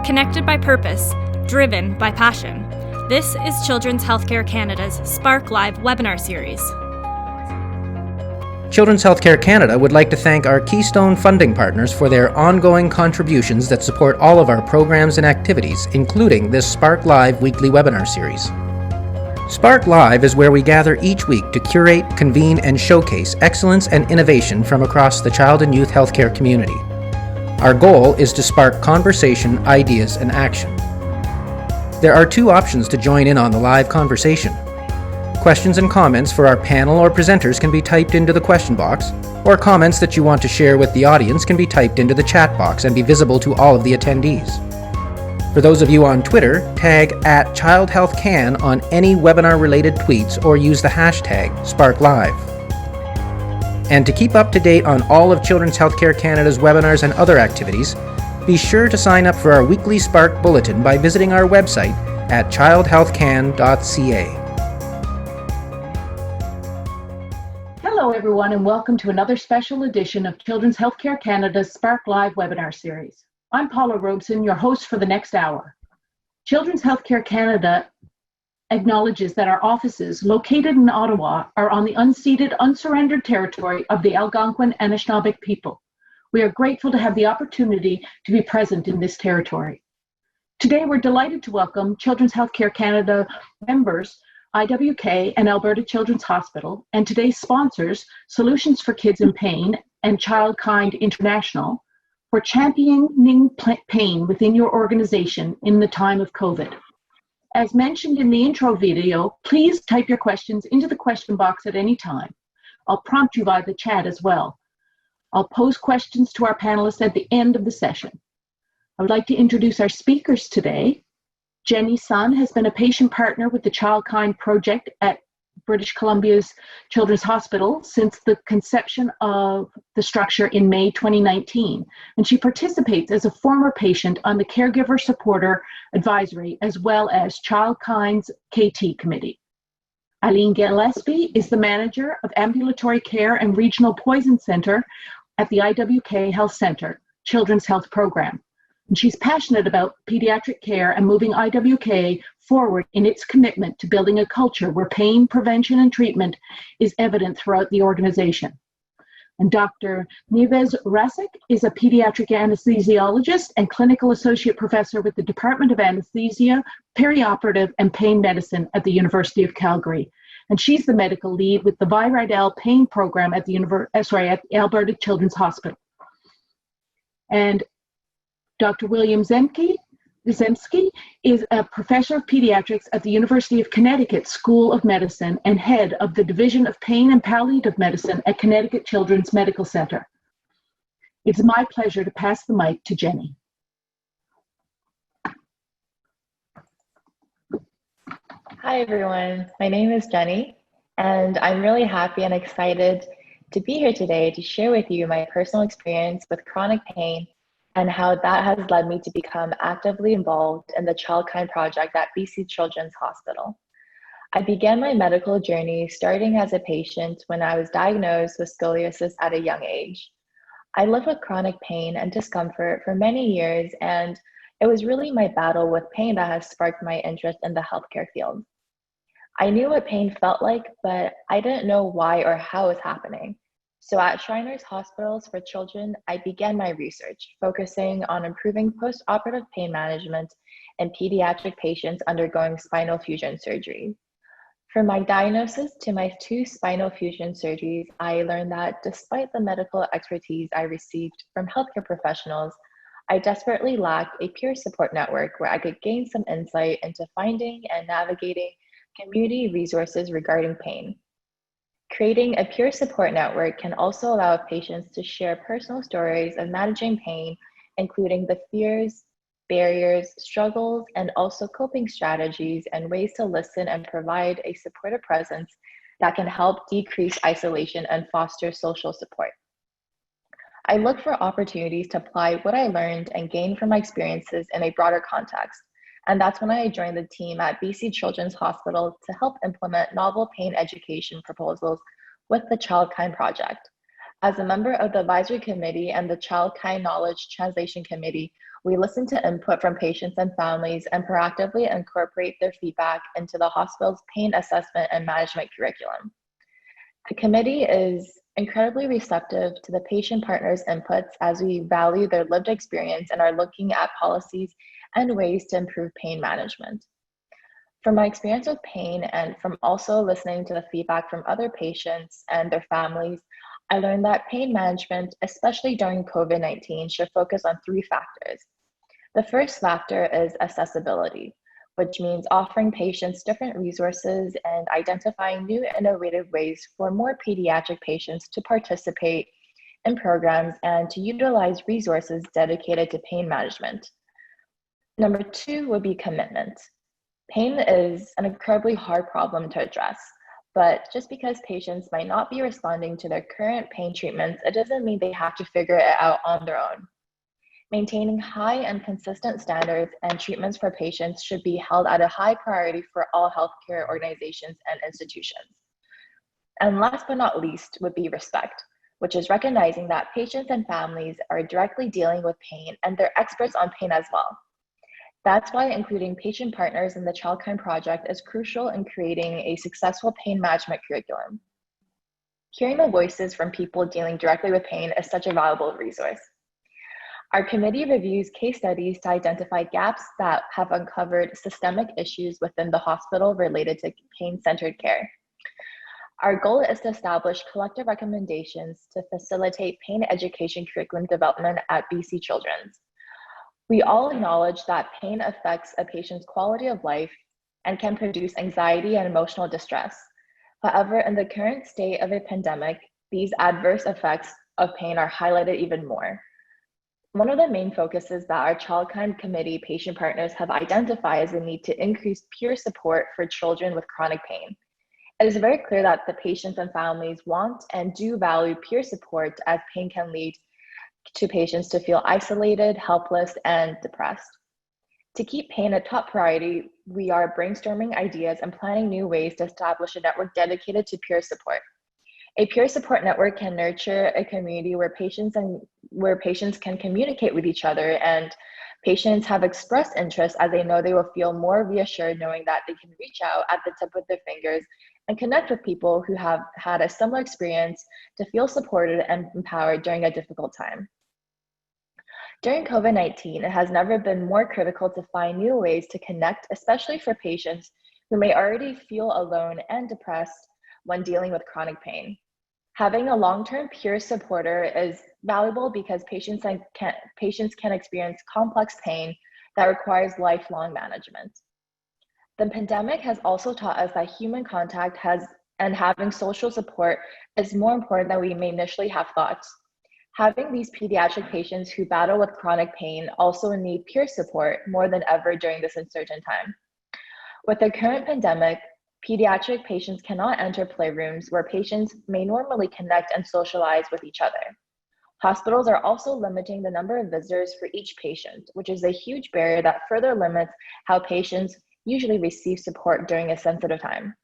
Connected by purpose, driven by passion. This is Children's Healthcare Canada's Spark Live webinar series. Children's Healthcare Canada would like to thank our Keystone funding partners for their ongoing contributions that support all of our programs and activities, including this Spark Live weekly webinar series. Spark Live is where we gather each week to curate, convene, and showcase excellence and innovation from across the child and youth healthcare community. Our goal is to spark conversation, ideas, and action. There are two options to join in on the live conversation. Questions and comments for our panel or presenters can be typed into the question box, or comments that you want to share with the audience can be typed into the chat box and be visible to all of the attendees. For those of you on Twitter, tag @ChildHealthCan on any webinar-related tweets or use the hashtag SparkLive. And to keep up to date on all of Children's Healthcare Canada's webinars and other activities, be sure to sign up for our weekly Spark Bulletin by visiting our website at childhealthcan.ca. Hello everyone, and welcome to another special edition of Children's Healthcare Canada's Spark Live webinar series. I'm Paula Robeson, your host for the next hour. Children's Healthcare Canada acknowledges that our offices, located in Ottawa, are on the unceded, unsurrendered territory of the Algonquin and Anishinaabe people. We are grateful to have the opportunity to be present in this territory. Today, we're delighted to welcome Children's Healthcare Canada members, IWK and Alberta Children's Hospital, and today's sponsors, Solutions for Kids in Pain and Childkind International, for championing pain within your organization in the time of COVID. As mentioned in the intro video, please type your questions into the question box at any time. I'll prompt you via the chat as well. I'll pose questions to our panelists at the end of the session. I would like to introduce our speakers today. Jenny Sun has been a patient partner with the Childkind Project at British Columbia's Children's Hospital since the conception of the structure in May 2019, and she participates as a former patient on the Caregiver Supporter Advisory as well as Childkind's KT Committee. Eileen Gillespie is the manager of Ambulatory Care and Regional Poison Center at the IWK Health Center Children's Health Program. And she's passionate about pediatric care and moving IWK forward in its commitment to building a culture where pain prevention and treatment is evident throughout the organization. And Dr. Neves Rasek is a pediatric anesthesiologist and clinical associate professor with the Department of Anesthesia, Perioperative, and Pain Medicine at the University of Calgary. And she's the medical lead with the Viridel Pain Program at the Alberta Children's Hospital. And Dr. William Zemke is a professor of pediatrics at the University of Connecticut School of Medicine and head of the Division of Pain and Palliative Medicine at Connecticut Children's Medical Center. It's my pleasure to pass the mic to Jenny. Hi everyone, my name is Jenny, and I'm really happy and excited to be here today to share with you my personal experience with chronic pain and how that has led me to become actively involved in the Childkind Project at BC Children's Hospital. I began my medical journey starting as a patient when I was diagnosed with scoliosis at a young age. I lived with chronic pain and discomfort for many years, and it was really my battle with pain that has sparked my interest in the healthcare field. I knew what pain felt like, but I didn't know why or how it was happening. So at Shriners Hospitals for Children, I began my research, focusing on improving post-operative pain management in pediatric patients undergoing spinal fusion surgery. From my diagnosis to my 2 spinal fusion surgeries, I learned that despite the medical expertise I received from healthcare professionals, I desperately lacked a peer support network where I could gain some insight into finding and navigating community resources regarding pain. Creating a peer support network can also allow patients to share personal stories of managing pain, including the fears, barriers, struggles, and also coping strategies and ways to listen and provide a supportive presence that can help decrease isolation and foster social support. I look for opportunities to apply what I learned and gain from my experiences in a broader context. And that's when I joined the team at BC Children's Hospital to help implement novel pain education proposals with the Childkind Project. As a member of the advisory committee and the Childkind Knowledge Translation Committee, We listen to input from patients and families and proactively incorporate their feedback into the hospital's pain assessment and management curriculum. The committee is incredibly receptive to the patient partners' inputs as we value their lived experience and are looking at policies and ways to improve pain management. From my experience with pain and from also listening to the feedback from other patients and their families, I learned that pain management, especially during COVID-19, should focus on 3 factors. The first factor is accessibility, which means offering patients different resources and identifying new innovative ways for more pediatric patients to participate in programs and to utilize resources dedicated to pain management. Number 2 would be commitment. Pain is an incredibly hard problem to address, but just because patients might not be responding to their current pain treatments, it doesn't mean they have to figure it out on their own. Maintaining high and consistent standards and treatments for patients should be held at a high priority for all healthcare organizations and institutions. And last but not least would be respect, which is recognizing that patients and families are directly dealing with pain and they're experts on pain as well. That's why including patient partners in the Childkind Project is crucial in creating a successful pain management curriculum. Hearing the voices from people dealing directly with pain is such a valuable resource. Our committee reviews case studies to identify gaps that have uncovered systemic issues within the hospital related to pain-centered care. Our goal is to establish collective recommendations to facilitate pain education curriculum development at BC Children's. We all acknowledge that pain affects a patient's quality of life and can produce anxiety and emotional distress. However, in the current state of a pandemic, these adverse effects of pain are highlighted even more. One of the main focuses that our Childkind Committee patient partners have identified is the need to increase peer support for children with chronic pain. It is very clear that the patients and families want and do value peer support, as pain can lead to patients to feel isolated, helpless, and depressed. To keep pain a top priority, we are brainstorming ideas and planning new ways to establish a network dedicated to peer support. A peer support network can nurture a community where patients can communicate with each other, and patients have expressed interest as they know they will feel more reassured knowing that they can reach out at the tip of their fingers and connect with people who have had a similar experience to feel supported and empowered during a difficult time. During COVID-19, it has never been more critical to find new ways to connect, especially for patients who may already feel alone and depressed when dealing with chronic pain. Having a long-term peer supporter is valuable because patients can experience complex pain that requires lifelong management. The pandemic has also taught us that human contact and having social support is more important than we may initially have thought. Having these pediatric patients who battle with chronic pain also need peer support more than ever during this uncertain time. With the current pandemic, pediatric patients cannot enter playrooms where patients may normally connect and socialize with each other. Hospitals are also limiting the number of visitors for each patient, which is a huge barrier that further limits how patients usually receive support during a sensitive time.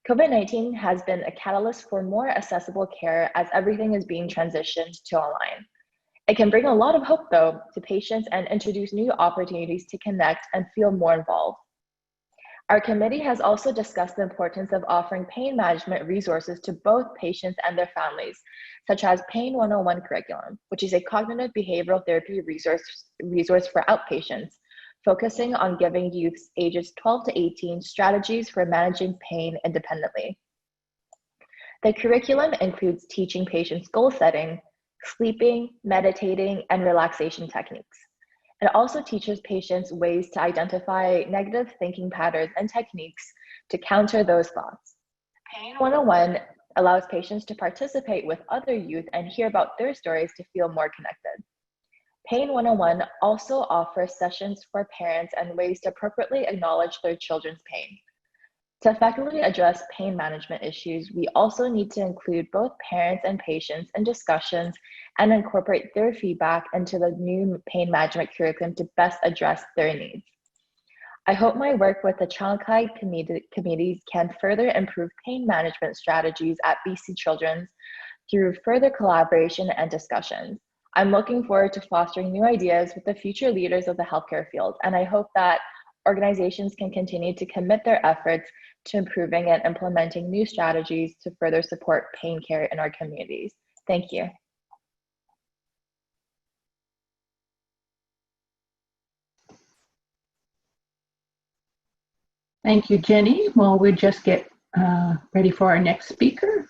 COVID-19 has been a catalyst for more accessible care as everything is being transitioned to online. It can bring a lot of hope, though, to patients and introduce new opportunities to connect and feel more involved. Our committee has also discussed the importance of offering pain management resources to both patients and their families, such as Pain 101 curriculum, which is a cognitive behavioral therapy resource for outpatients, focusing on giving youths ages 12 to 18 strategies for managing pain independently. The curriculum includes teaching patients goal setting, sleeping, meditating, and relaxation techniques. It also teaches patients ways to identify negative thinking patterns and techniques to counter those thoughts. Pain 101 allows patients to participate with other youth and hear about their stories to feel more connected. Pain 101 also offers sessions for parents and ways to appropriately acknowledge their children's pain. To effectively address pain management issues, we also need to include both parents and patients in discussions and incorporate their feedback into the new pain management curriculum to best address their needs. I hope my work with the Childkind committees can further improve pain management strategies at BC Children's through further collaboration and discussions. I'm looking forward to fostering new ideas with the future leaders of the healthcare field, and I hope that organizations can continue to commit their efforts to improving and implementing new strategies to further support pain care in our communities. Thank you. Thank you, Jenny. Well, we'll just get ready for our next speaker.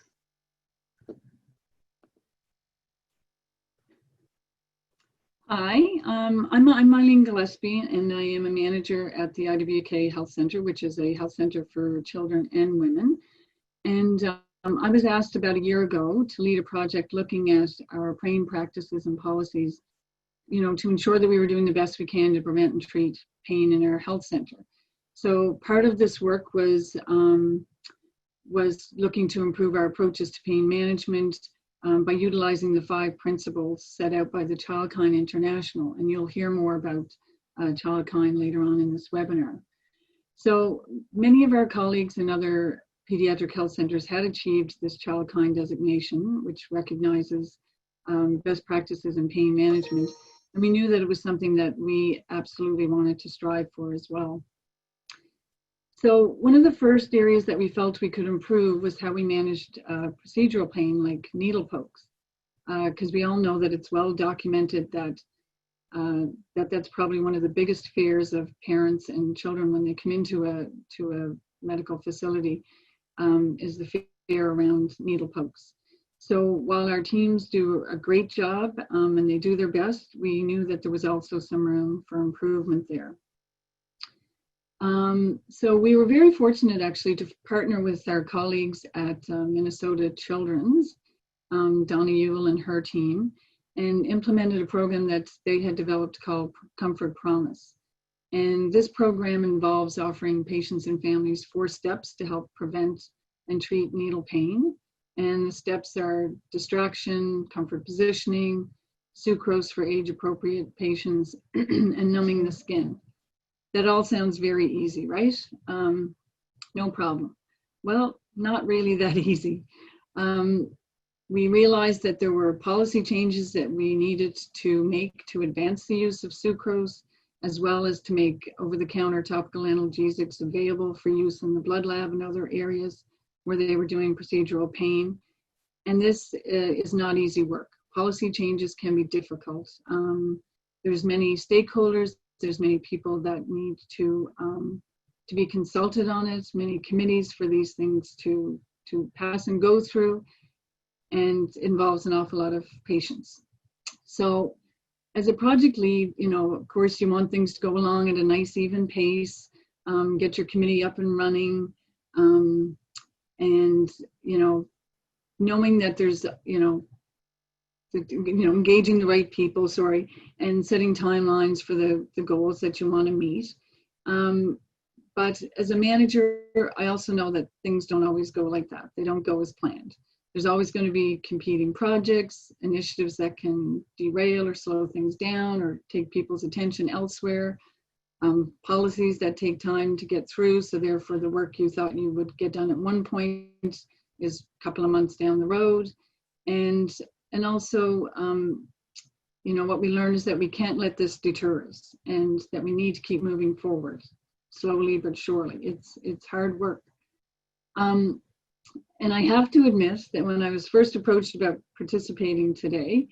Hi, I'm Mylene Gillespie, and I am a manager at the IWK Health Center, which is a health center for children and women. And I was asked about a year ago to lead a project looking at our pain practices and policies, you know, to ensure that we were doing the best we can to prevent and treat pain in our health center. So part of this work was looking to improve our approaches to pain management, by utilizing the 5 principles set out by the Childkind International. And you'll hear more about Childkind later on in this webinar. So many of our colleagues in other pediatric health centers had achieved this Childkind designation, which recognizes best practices in pain management. And we knew that it was something that we absolutely wanted to strive for as well. So one of the first areas that we felt we could improve was how we managed procedural pain like needle pokes, because we all know that it's well documented that that's probably one of the biggest fears of parents and children when they come into a medical facility, is the fear around needle pokes. So while our teams do a great job and they do their best, we knew that there was also some room for improvement there. So we were very fortunate actually to partner with our colleagues at Minnesota Children's, Donna Ewell and her team, and implemented a program that they had developed called Comfort Promise. And this program involves offering patients and families 4 steps to help prevent and treat needle pain. And the steps are distraction, comfort positioning, sucrose for age-appropriate patients, and numbing the skin. That all sounds very easy, right? No problem. Well, not really that easy. We realized that there were policy changes that we needed to make to advance the use of sucrose, as well as to make over-the-counter topical analgesics available for use in the blood lab and other areas where they were doing procedural pain. And this is not easy work. Policy changes can be difficult. There's many stakeholders. There's many people that need to be consulted on it, many committees for these things to pass and go through, and involves an awful lot of patience. So as a project lead, you know, of course you want things to go along at a nice even pace, get your committee up and running, and, you know, knowing that there's, engaging the right people, and setting timelines for the goals that you want to meet. But as a manager, I also know that things don't always go like that. They don't go as planned. There's always going to be competing projects, initiatives that can derail or slow things down or take people's attention elsewhere, policies that take time to get through. So therefore the work you thought you would get done at one point is a couple of months down the road. And also, what we learned is that we can't let this deter us, and that we need to keep moving forward, slowly but surely. It's hard work. And I have to admit that when I was first approached about participating today,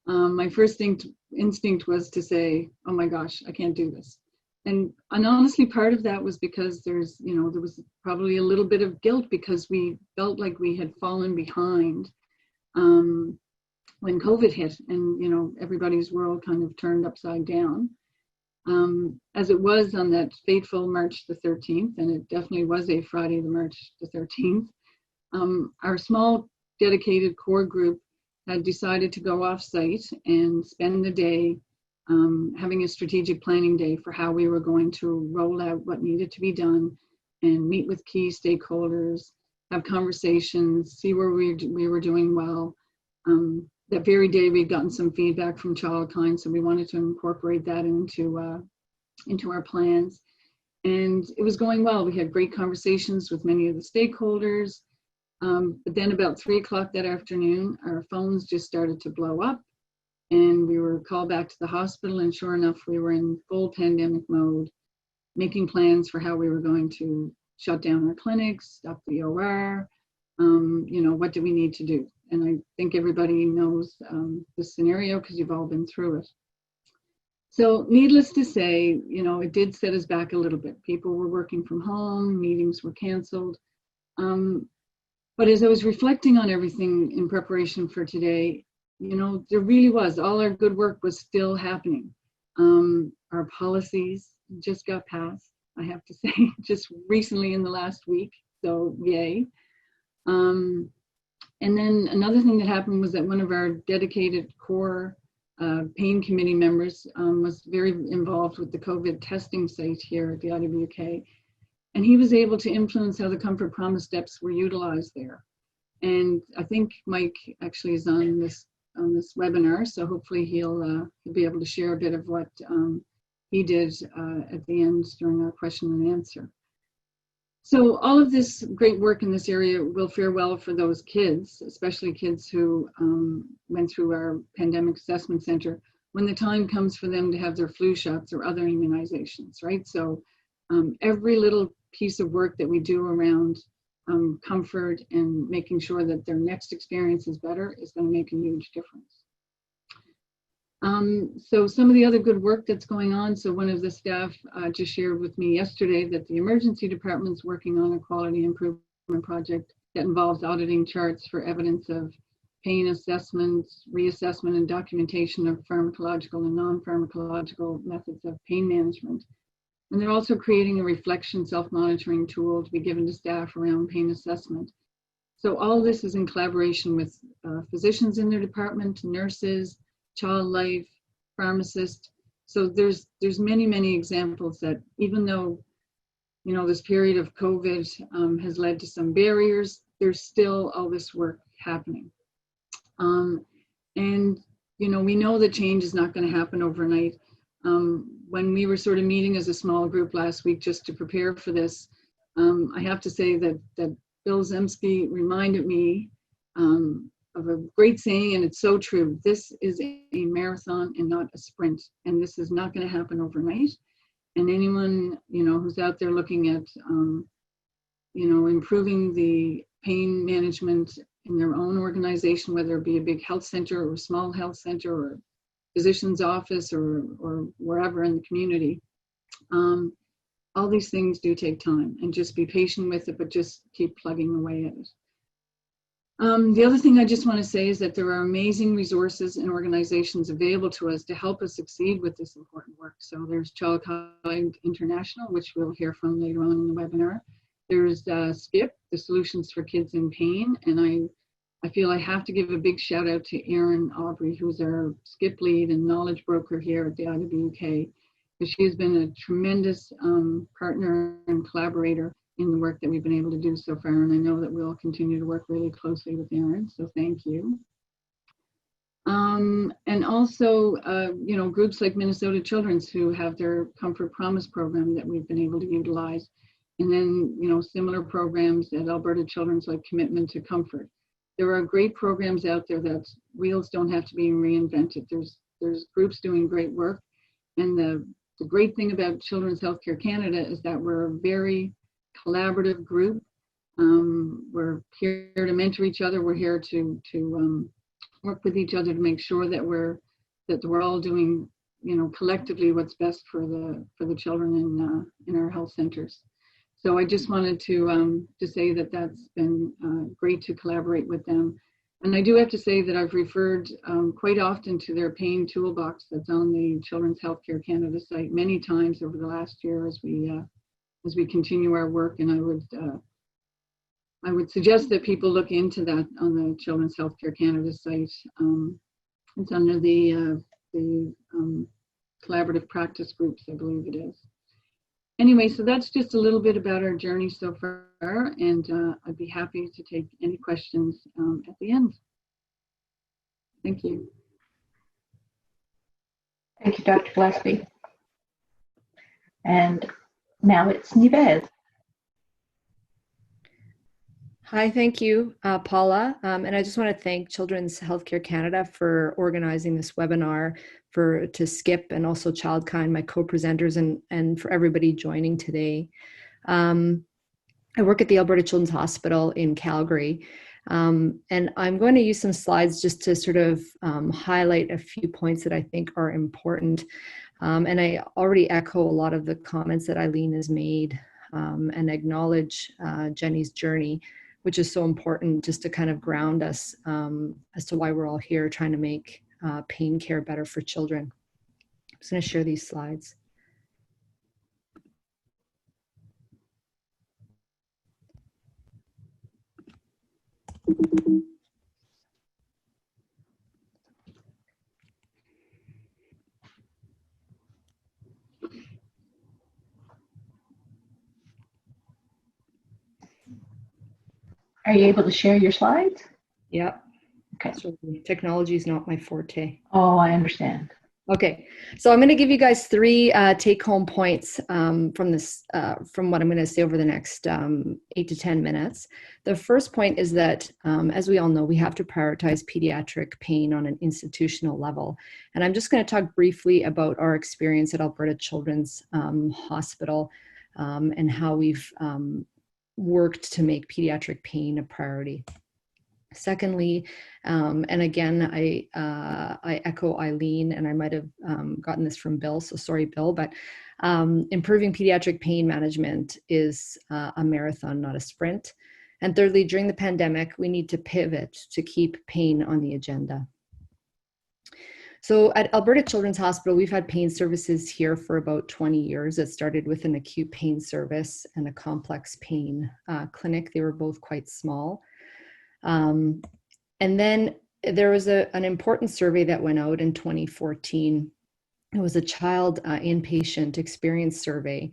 my first instinct was to say, oh my gosh, I can't do this. And honestly, part of that was because there was probably a little bit of guilt because we felt like we had fallen behind when COVID hit and, everybody's world kind of turned upside down. As it was on that fateful March the 13th, and it definitely was a Friday, the March the 13th, our small dedicated core group had decided to go off-site and spend the day having a strategic planning day for how we were going to roll out what needed to be done and meet with key stakeholders, have conversations, see where we were doing well. That very day we'd gotten some feedback from Childkind, so we wanted to incorporate that into our plans. And it was going well. We had great conversations with many of the stakeholders. But then about 3 o'clock that afternoon, our phones just started to blow up. And we were called back to the hospital, and sure enough, we were in full pandemic mode, making plans for how we were going to shut down our clinics, stop the OR, what do we need to do? And I think everybody knows this scenario because you've all been through it. So needless to say, it did set us back a little bit. People were working from home, meetings were canceled. But as I was reflecting on everything in preparation for today, there really was, all our good work was still happening. Our policies just got passed, I have to say, just recently in the last week, so yay. And then another thing that happened was that one of our dedicated core pain committee members was very involved with the COVID testing site here at the IWK. And he was able to influence how the Comfort Promise steps were utilized there. And I think Mike actually is on this webinar, so hopefully he'll be able to share a bit of what he did at the end during our question and answer. So all of this great work in this area will fare well for those kids, especially kids who went through our pandemic assessment center, when the time comes for them to have their flu shots or other immunizations, right? So every little piece of work that we do around comfort and making sure that their next experience is better is going to make a huge difference. So some of the other good work that's going on. So one of the staff just shared with me yesterday that the emergency department's working on a quality improvement project that involves auditing charts for evidence of pain assessments, reassessment, and documentation of pharmacological and non-pharmacological methods of pain management. And they're also creating a reflection self-monitoring tool to be given to staff around pain assessment. So all this is in collaboration with physicians in their department, nurses, child life, pharmacists. So there's many, many examples that even though, this period of COVID has led to some barriers, there's still all this work happening. And, we know that change is not going to happen overnight. When we were sort of meeting as a small group last week just to prepare for this, I have to say that Bill Zemsky reminded me of a great saying, and it's so true. This is a marathon and not a sprint, and this is not going to happen overnight. And anyone, who's out there looking at, improving the pain management in their own organization, whether it be a big health center or a small health center or physician's office or wherever in the community, all these things do take time, and just be patient with it, but just keep plugging away at it. The other thing I just want to say is that there are amazing resources and organizations available to us to help us succeed with this important work. So there's Child Kind International, which we'll hear from later on in the webinar. There's SKIP, the Solutions for Kids in Pain, and I feel I have to give a big shout out to Erin Aubrey, who's our SKIP lead and knowledge broker here at the IWK, because she has been a tremendous partner and collaborator in the work that we've been able to do so far. And I know that we'll continue to work really closely with Erin, so thank you. And also, groups like Minnesota Children's who have their Comfort Promise program that we've been able to utilize. And then, similar programs at Alberta Children's like Commitment to Comfort. There are great programs out there that wheels don't have to be reinvented. There's groups doing great work. And the great thing about Children's Healthcare Canada is that we're a very collaborative group. We're here to mentor each other. We're here to work with each other to make sure that we're all doing, collectively what's best for the children in our health centers. So I just wanted to say that that's been great to collaborate with them. And I do have to say that I've referred quite often to their pain toolbox that's on the Children's Healthcare Canada site many times over the last year as we continue our work. And I would suggest that people look into that on the Children's Healthcare Canada site. It's under the collaborative practice groups, I believe it is. Anyway, so that's just a little bit about our journey so far, and I'd be happy to take any questions at the end. Thank you. Thank you, Dr. Gillespie. And now it's Nivez. Hi, thank you, Paula. And I just want to thank Children's Healthcare Canada for organizing this webinar, to Skip and also Childkind, my co-presenters, and for everybody joining today. I work at the Alberta Children's Hospital in Calgary, and I'm going to use some slides just to sort of highlight a few points that I think are important. And I already echo a lot of the comments that Eileen has made, and acknowledge Jenny's journey, which is so important just to kind of ground us as to why we're all here trying to make pain care better for children. I'm just going to share these slides. Are you able to share your slides? Yep. Okay. So technology is not my forte. Oh, I understand. Okay, so I'm going to give you guys three take-home points from what I'm going to say over the next 8 to 10 minutes. The first point is that, as we all know, we have to prioritize pediatric pain on an institutional level. And I'm just going to talk briefly about our experience at Alberta Children's Hospital and how we've worked to make pediatric pain a priority. Secondly, and again, I echo Eileen, and I might have gotten this from Bill, so sorry, Bill, but improving pediatric pain management is a marathon, not a sprint. And thirdly, during the pandemic, we need to pivot to keep pain on the agenda. So at Alberta Children's Hospital, we've had pain services here for about 20 years. It started with an acute pain service and a complex pain clinic. They were both quite small. And then there was an important survey that went out in 2014. It was a child inpatient experience survey.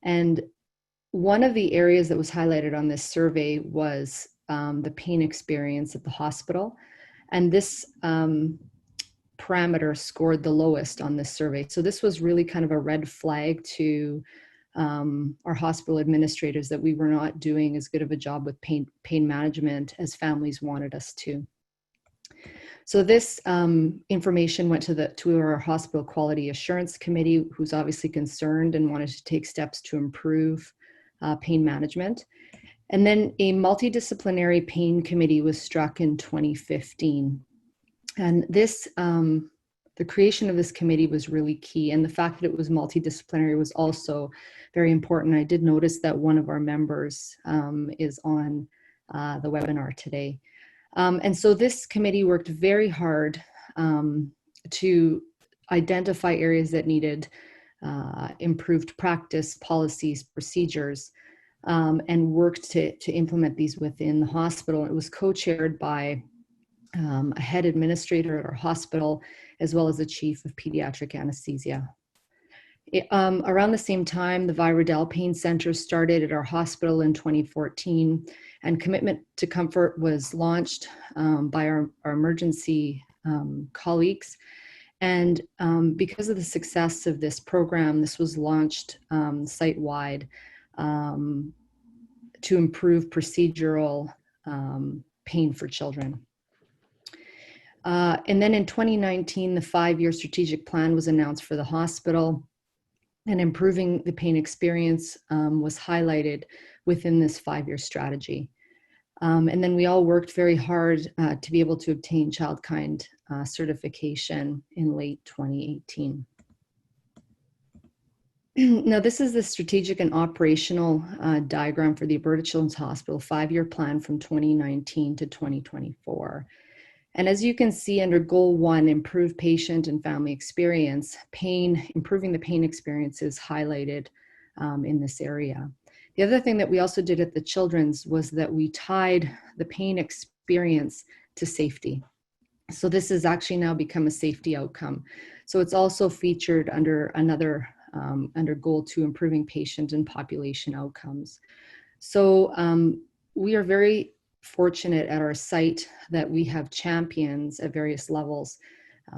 And one of the areas that was highlighted on this survey was the pain experience at the hospital. And this parameter scored the lowest on this survey. So this was really kind of a red flag to our hospital administrators that we were not doing as good of a job with pain management as families wanted us to. So this information went to our hospital quality assurance committee, who's obviously concerned and wanted to take steps to improve pain management. And then a multidisciplinary pain committee was struck in 2015. And this, the creation of this committee was really key. And the fact that it was multidisciplinary was also very important. I did notice that one of our members is on the webinar today. And so this committee worked very hard to identify areas that needed improved practice, policies, procedures, and worked to implement these within the hospital. It was co-chaired by a head administrator at our hospital, as well as the chief of pediatric anesthesia. Around the same time, the Viridel Pain Center started at our hospital in 2014, and Commitment to Comfort was launched by our emergency colleagues. And because of the success of this program, this was launched site-wide to improve procedural pain for children. And then in 2019, the 5-year strategic plan was announced for the hospital, and improving the pain experience was highlighted within this 5-year strategy. And then we all worked very hard to be able to obtain Childkind certification in late 2018. Now, this is the strategic and operational diagram for the Alberta Children's Hospital 5-year plan from 2019 to 2024. And as you can see under goal 1, improve patient and family experience, improving the pain experience is highlighted in this area. The other thing that we also did at the Children's was that we tied the pain experience to safety. So this has actually now become a safety outcome. So it's also featured under under goal 2, improving patient and population outcomes. So we are very fortunate at our site that we have champions at various levels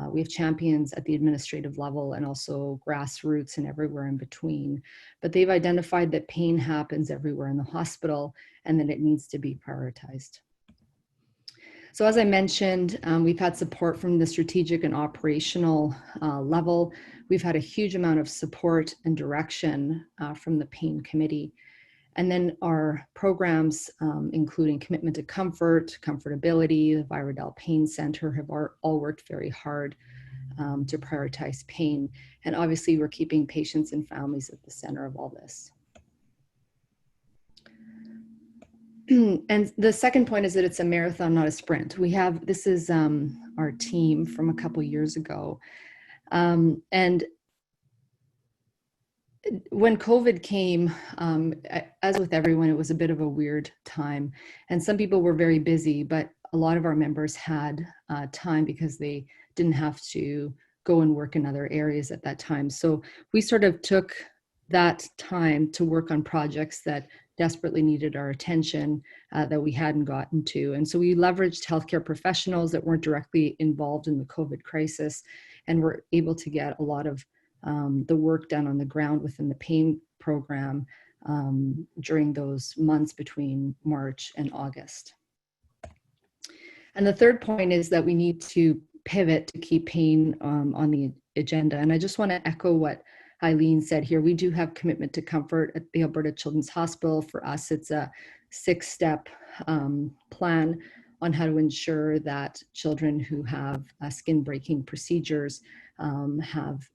We have champions at the administrative level and also grassroots and everywhere in between. But they've identified that pain happens everywhere in the hospital and that it needs to be prioritized. So as I mentioned, we've had support from the strategic and operational level. We've had a huge amount of support and direction from the pain committee. And then our programs, including Commitment to Comfort, Comfortability, the Viradel Pain Center have all worked very hard to prioritize pain. And obviously we're keeping patients and families at the center of all this. And the second point is that it's a marathon, not a sprint. This is our team from a couple years ago. And when COVID came, as with everyone, it was a bit of a weird time. And some people were very busy, but a lot of our members had time because they didn't have to go and work in other areas at that time. So we sort of took that time to work on projects that desperately needed our attention that we hadn't gotten to. And so we leveraged healthcare professionals that weren't directly involved in the COVID crisis and were able to get a lot of the work done on the ground within the pain program during those months between March and August. And the third point is that we need to pivot to keep pain on the agenda. And I just want to echo what Eileen said here. We do have Commitment to Comfort at the Alberta Children's Hospital. For us, it's a 6-step plan on how to ensure that children who have skin-breaking procedures have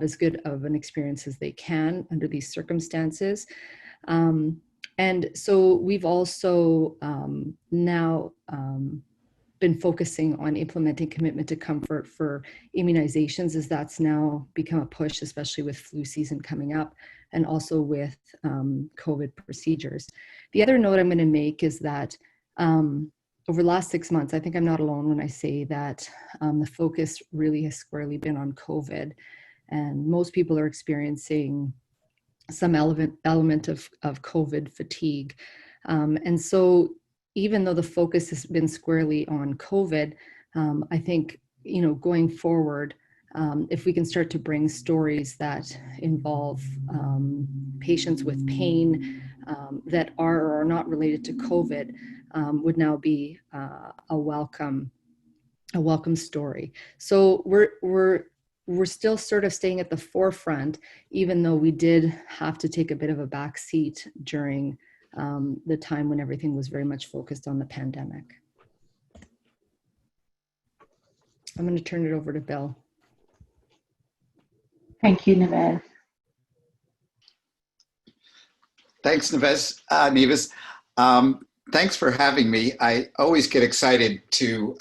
as good of an experience as they can under these circumstances. And so we've also now been focusing on implementing Commitment to Comfort for immunizations, as that's now become a push, especially with flu season coming up and also with COVID procedures. The other note I'm going to make is that over the last 6 months, I think I'm not alone when I say that the focus really has squarely been on COVID, and most people are experiencing some element of COVID fatigue. And so even though the focus has been squarely on COVID, I think, going forward, if we can start to bring stories that involve patients with pain that are or are not related to COVID, would now be a welcome story. So we're still sort of staying at the forefront, even though we did have to take a bit of a back seat during the time when everything was very much focused on the pandemic. I'm going to turn it over to Bill. Thank you, Neves. Thanks, Neves. Thanks for having me. I always get excited to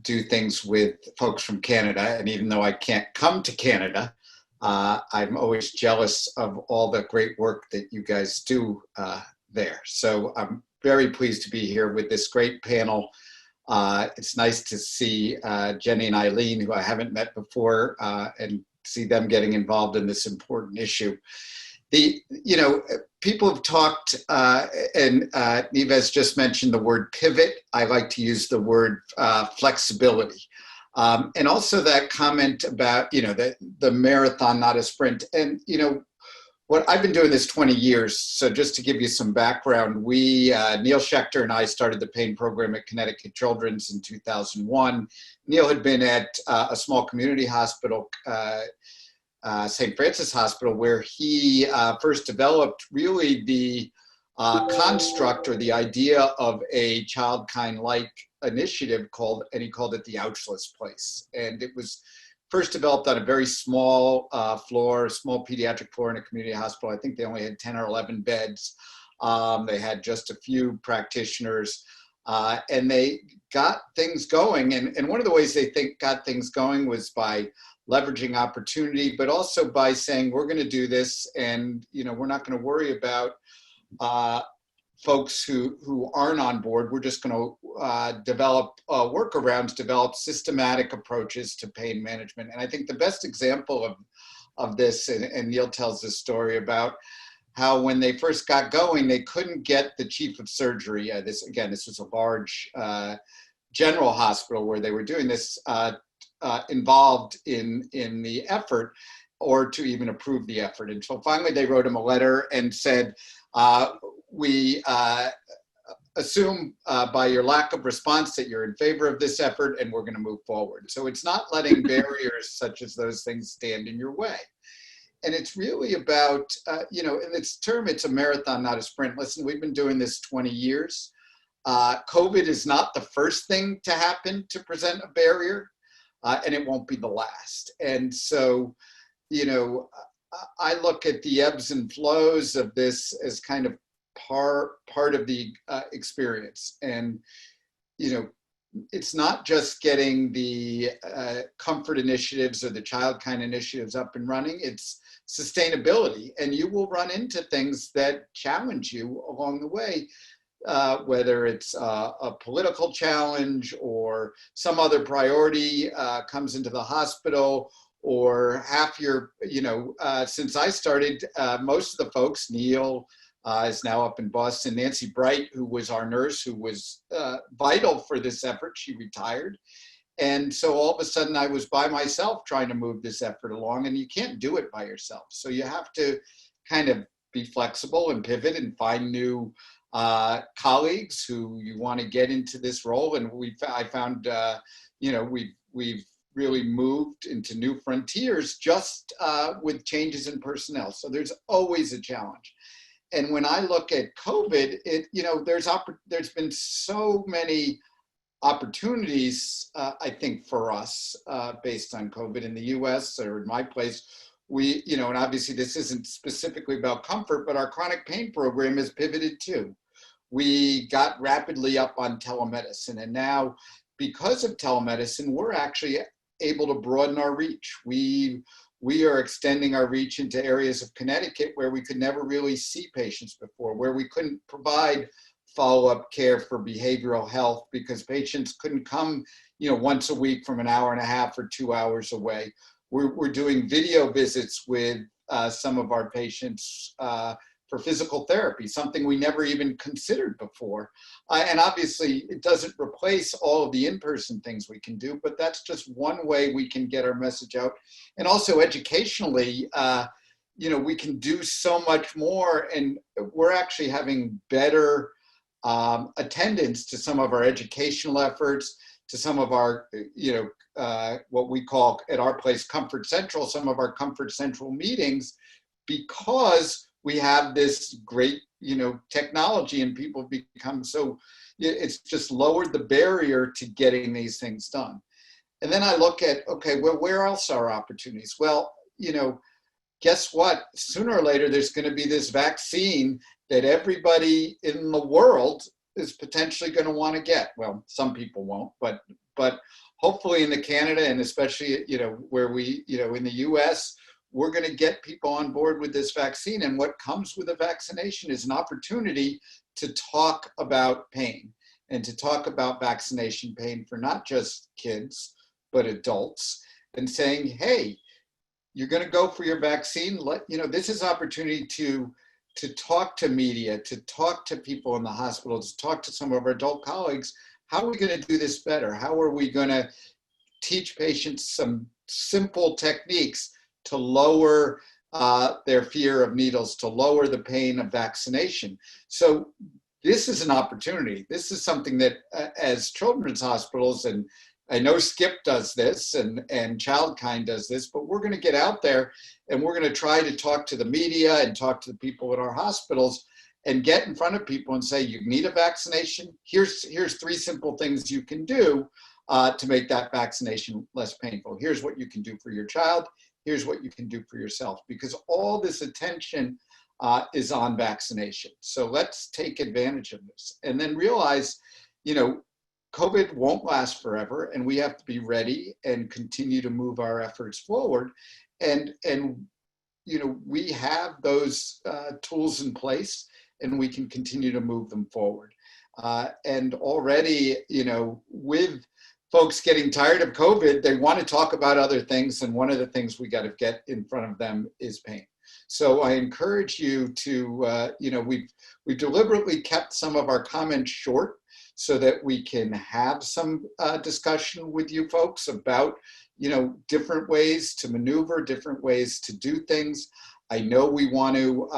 do things with folks from Canada, and even though I can't come to Canada, I'm always jealous of all the great work that you guys do there. So I'm very pleased to be here with this great panel. It's nice to see Jenny and Eileen, who I haven't met before, and see them getting involved in this important issue. People have talked, and Neves just mentioned the word pivot. I like to use the word flexibility. And also that comment about, the marathon, not a sprint. And, what I've been doing this 20 years. So just to give you some background, Neil Schechter and I started the pain program at Connecticut Children's in 2001. Neil had been at a small community hospital, St. Francis Hospital, where he first developed really the construct or the idea of a child-kind-like initiative and he called it the Ouchless Place. And it was first developed on a very small small pediatric floor in a community hospital. I think they only had 10 or 11 beds. They had just a few practitioners, and they got things going. And one of the ways they got things going was by leveraging opportunity, but also by saying, we're going to do this, and we're not going to worry about folks who aren't on board. We're just going to develop workarounds, develop systematic approaches to pain management. And I think the best example of this, and Neil tells this story about how when they first got going, they couldn't get the chief of surgery. This was a large General Hospital where they were doing this involved in the effort, or to even approve the effort. And so finally they wrote him a letter and said, we assume by your lack of response that you're in favor of this effort, and we're going to move forward. So it's not letting barriers such as those things stand in your way. And it's really about, in its term, it's a marathon, not a sprint. Listen, we've been doing this 20 years. COVID is not the first thing to happen to present a barrier, and it won't be the last. And so, I look at the ebbs and flows of this as kind of part of the experience. And, it's not just getting the comfort initiatives or the child kind initiatives up and running, it's sustainability. And you will run into things that challenge you along the way, whether it's a political challenge or some other priority comes into the hospital, or half your, since I started, most of the folks, Neil, is now up in Boston. Nancy Bright, who was our nurse, who was vital for this effort, she retired. And so all of a sudden I was by myself trying to move this effort along, and you can't do it by yourself. So you have to kind of be flexible and pivot and find new colleagues who you want to get into this role. And I found, we've really moved into new frontiers just with changes in personnel. So there's always a challenge. And when I look at COVID, there's been so many opportunities, I think, for us based on COVID in the US or in my place. We, and obviously this isn't specifically about comfort, but our chronic pain program has pivoted too. We got rapidly up on telemedicine, and now because of telemedicine, we're actually able to broaden our reach. We are extending our reach into areas of Connecticut where we could never really see patients before, where we couldn't provide follow-up care for behavioral health because patients couldn't come, once a week from an hour and a half or 2 hours away. We're doing video visits with some of our patients for physical therapy, something we never even considered before. And obviously it doesn't replace all of the in-person things we can do, but that's just one way we can get our message out. And also educationally, we can do so much more, and we're actually having better attendance to some of our educational efforts, to some of our, what we call at our place Comfort Central, some of our Comfort Central meetings, because we have this great, technology, and people become so, it's just lowered the barrier to getting these things done. And then I look at, okay, well, where else are opportunities? Well, guess what? Sooner or later, there's going to be this vaccine that everybody in the world is potentially going to want to get. Well, some people won't, but hopefully in the Canada, and especially, where we, in the US, we're going to get people on board with this vaccine. And what comes with a vaccination is an opportunity to talk about pain and to talk about vaccination pain for not just kids, but adults, and saying, hey, you're going to go for your vaccine. This is opportunity to talk to media, to talk to people in the hospital, to talk to some of our adult colleagues. How are we going to do this better? How are we going to teach patients some simple techniques to lower their fear of needles, to lower the pain of vaccination? So this is an opportunity. This is something that as children's hospitals, and I know Skip does this and Childkind does this, but we're going to get out there and we're going to try to talk to the media and talk to the people in our hospitals and get in front of people and say, you need a vaccination. Here's 3 simple things you can do to make that vaccination less painful. Here's what you can do for your child. Here's what you can do for yourself, because all this attention is on vaccination. So let's take advantage of this and then realize, COVID won't last forever, and we have to be ready and continue to move our efforts forward. And we have those tools in place, and we can continue to move them forward. And already, with folks getting tired of COVID, they want to talk about other things, and one of the things we got to get in front of them is pain. So I encourage you to, we've deliberately kept some of our comments short so that we can have some discussion with you folks about, different ways to maneuver, different ways to do things. I know we want to,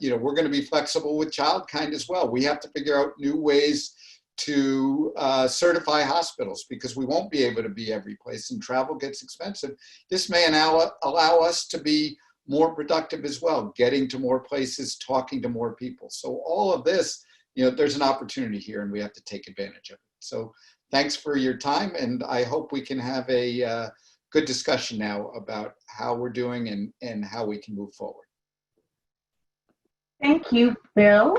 we're going to be flexible with childkind as well. We have to figure out new ways to certify hospitals because we won't be able to be every place and travel gets expensive. This may allow us to be more productive as well, getting to more places, talking to more people. So all of this, there's an opportunity here and we have to take advantage of it. So thanks for your time, and I hope we can have a good discussion now about how we're doing and how we can move forward. Thank you, Bill,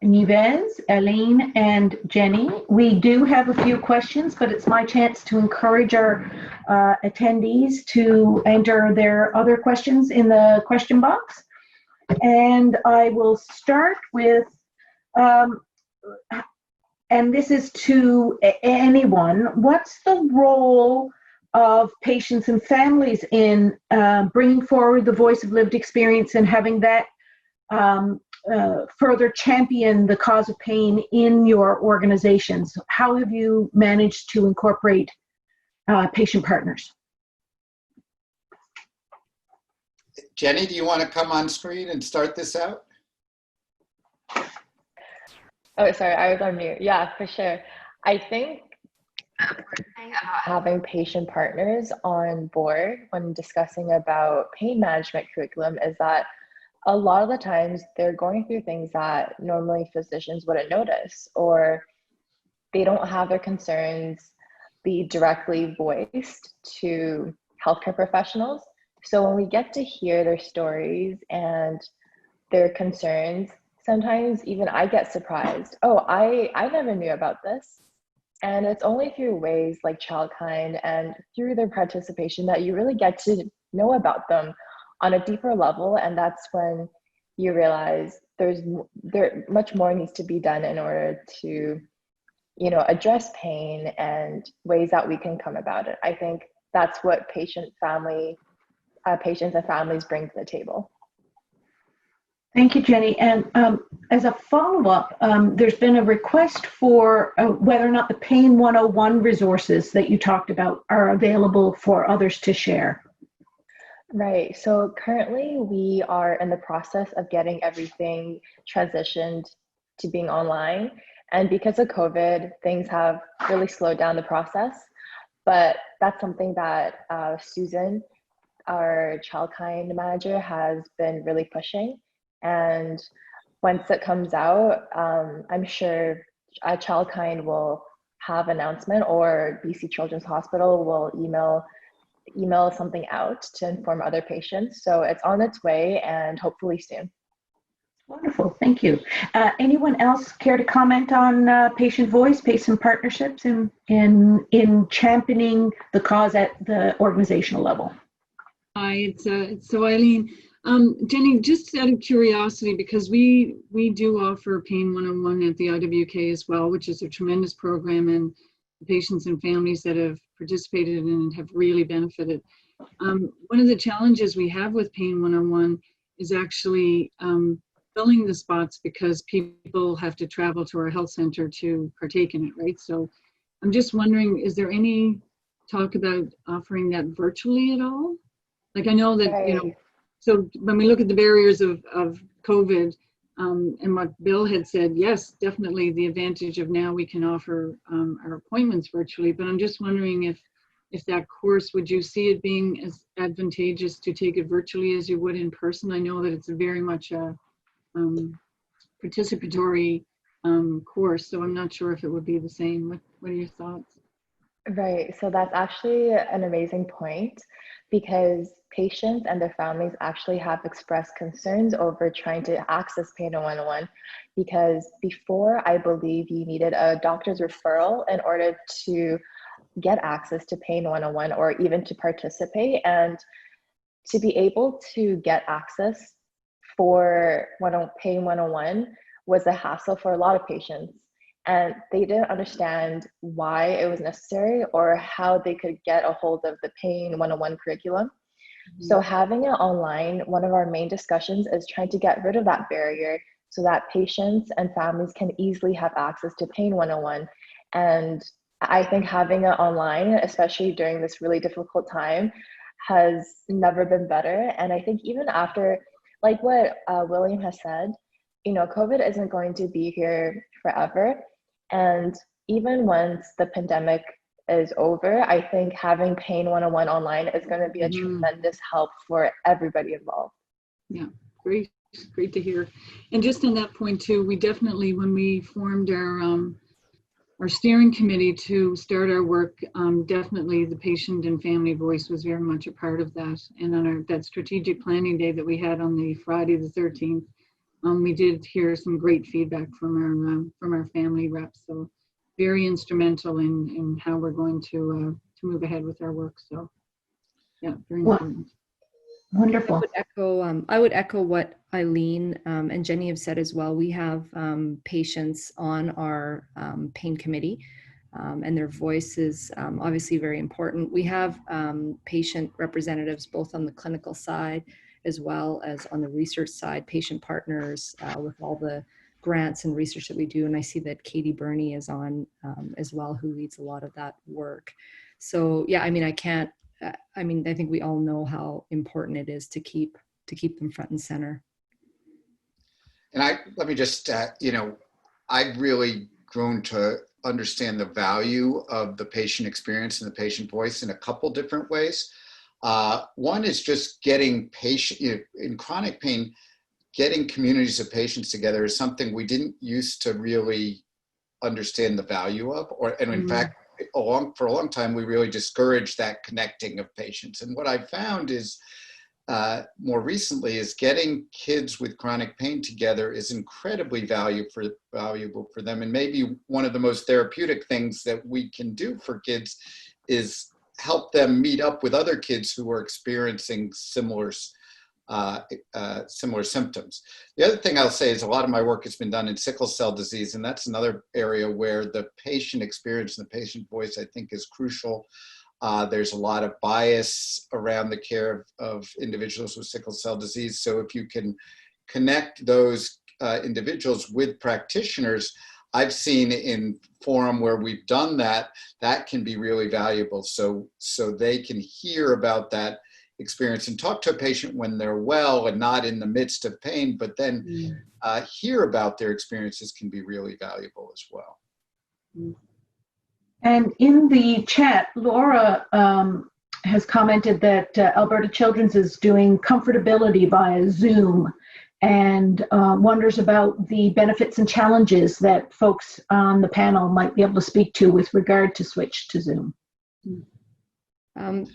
Nives, Eileen, and Jenny. We do have a few questions, but it's my chance to encourage our attendees to enter their other questions in the question box. And I will start with, and this is to anyone, what's the role of patients and families in bringing forward the voice of lived experience and having that further champion the cause of pain in your organizations? How have you managed to incorporate patient partners? Jenny, do you want to come on screen and start this out? Oh, sorry, I was on mute. Yeah, for sure. I think the important thing about having patient partners on board when discussing about pain management curriculum is that a lot of the times they're going through things that normally physicians wouldn't notice, or they don't have their concerns be directly voiced to healthcare professionals. So when we get to hear their stories and their concerns, sometimes even I get surprised. Oh, I never knew about this. And it's only through ways like childkind and through their participation that you really get to know about them on a deeper level. And that's when you realize there much more needs to be done in order to, address pain and ways that we can come about it. I think that's what patients and families bring to the table. Thank you, Jenny. And as a follow-up, there's been a request for whether or not the Pain 101 resources that you talked about are available for others to share. Right. So currently we are in the process of getting everything transitioned to being online. And because of COVID, things have really slowed down the process. But that's something that Susan, our childkind manager, has been really pushing. And once it comes out, I'm sure childkind will have an announcement, or BC Children's Hospital will email something out to inform other patients. So it's on its way and hopefully soon. Wonderful, thank you. Anyone else care to comment on patient voice, patient partnerships in championing the cause at the organizational level? Hi, it's so Eileen. Jenny, just out of curiosity, because we do offer Pain 101 at the IWK as well, which is a tremendous program, and the patients and families that have participated in it have really benefited. One of the challenges we have with Pain 101 is actually filling the spots, because people have to travel to our health center to partake in it, right? So I'm just wondering, is there any talk about offering that virtually at all? Like, I know that, Right. So when we look at the barriers of COVID and what Bill had said, yes, definitely the advantage of now we can offer our appointments virtually, but I'm just wondering if that course, would you see it being as advantageous to take it virtually as you would in person? I know that it's very much a participatory course, so I'm not sure if it would be the same. What are your thoughts? Right. So that's actually an amazing point, because patients and their families actually have expressed concerns over trying to access Pain 101, because before, I believe you needed a doctor's referral in order to get access to Pain 101 or even to participate. And to be able to get access for Pain 101 was a hassle for a lot of patients. And they didn't understand why it was necessary or how they could get a hold of the Pain 101 curriculum. So having it online, one of our main discussions is trying to get rid of that barrier so that patients and families can easily have access to Pain 101. And I think having it online, especially during this really difficult time, has never been better. And I think even after, like what William has said, COVID isn't going to be here forever. And even once the pandemic is over, I think having Pain 101 online is going to be a tremendous help for everybody involved. Yeah, great to hear. And just on that point too, we definitely, when we formed our steering committee to start our work, definitely the patient and family voice was very much a part of that. And on that strategic planning day that we had on the Friday the 13th, we did hear some great feedback from our family reps. So very instrumental in how we're going to move ahead with our work. So yeah, very important. Wonderful. I would echo what Eileen and Jenny have said as well. We have patients on our pain committee, and their voice is obviously very important. We have patient representatives both on the clinical side as well as on the research side, patient partners with all the grants and research that we do. And I see that Katie Burney is on as well, who leads a lot of that work. So yeah, I think we all know how important it is to keep them front and center. And let me just, I've really grown to understand the value of the patient experience and the patient voice in a couple different ways. One is just getting in chronic pain, getting communities of patients together is something we didn't used to really understand the value of, and in fact, for a long time, we really discouraged that connecting of patients. And what I found is more recently is getting kids with chronic pain together is incredibly valuable for them. And maybe one of the most therapeutic things that we can do for kids is help them meet up with other kids who are experiencing similar symptoms. The other thing I'll say is a lot of my work has been done in sickle cell disease, and that's another area where the patient experience and the patient voice, I think, is crucial. There's a lot of bias around the care of individuals with sickle cell disease. So if you can connect those individuals with practitioners, I've seen in forum where we've done that, that can be really valuable. So they can hear about that experience and talk to a patient when they're well and not in the midst of pain, but then hear about their experiences can be really valuable as well. And in the chat, Laura has commented that Alberta Children's is doing comfortability via Zoom and wonders about the benefits and challenges that folks on the panel might be able to speak to with regard to switch to Zoom.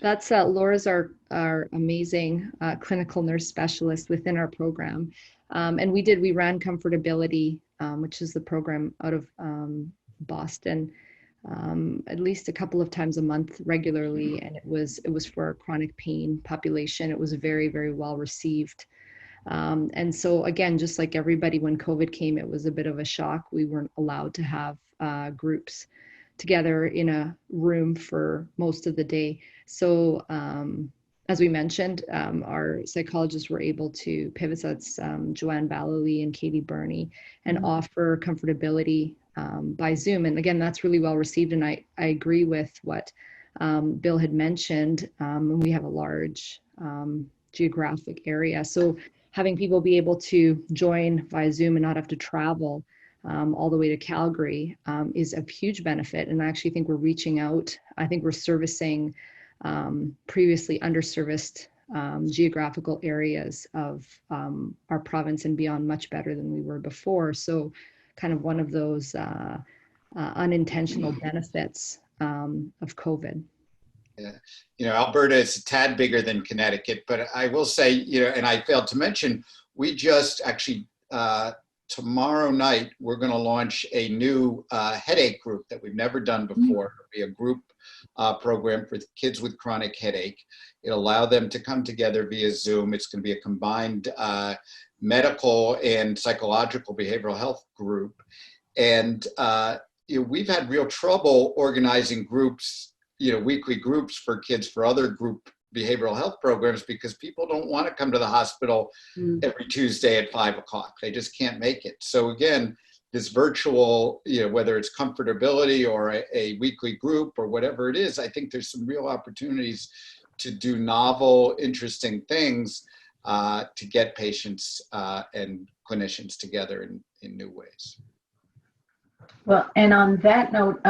That's Laura's our amazing clinical nurse specialist within our program. And we ran Comfortability, which is the program out of Boston, at least a couple of times a month regularly. And it was for our chronic pain population. It was very, very well received. And so again, just like everybody, when COVID came, it was a bit of a shock. We weren't allowed to have groups together in a room for most of the day. So as we mentioned, our psychologists were able to pivot. So that's Joanne Ballily and Katie Burney, and offer Comfortability by Zoom. And again, that's really well received. And I agree with what Bill had mentioned. We have a large geographic area. So having people be able to join via Zoom and not have to travel all the way to Calgary is a huge benefit. And I actually think we're reaching out. I think we're servicing previously underserviced geographical areas of our province and beyond much better than we were before. So kind of one of those unintentional benefits of COVID. Yeah, Alberta is a tad bigger than Connecticut, but I will say, and I failed to mention, we just actually, tomorrow night, we're going to launch a new headache group that we've never done before. It'll be a group program for kids with chronic headache. It'll allow them to come together via Zoom. It's going to be a combined medical and psychological behavioral health group. And we've had real trouble organizing groups, weekly groups for kids for other group behavioral health programs because people don't want to come to the hospital every Tuesday at 5 o'clock. They just can't make it. So again, this virtual, whether it's comfortability or a weekly group or whatever it is, I think there's some real opportunities to do novel, interesting things to get patients and clinicians together in new ways. Well, and on that note,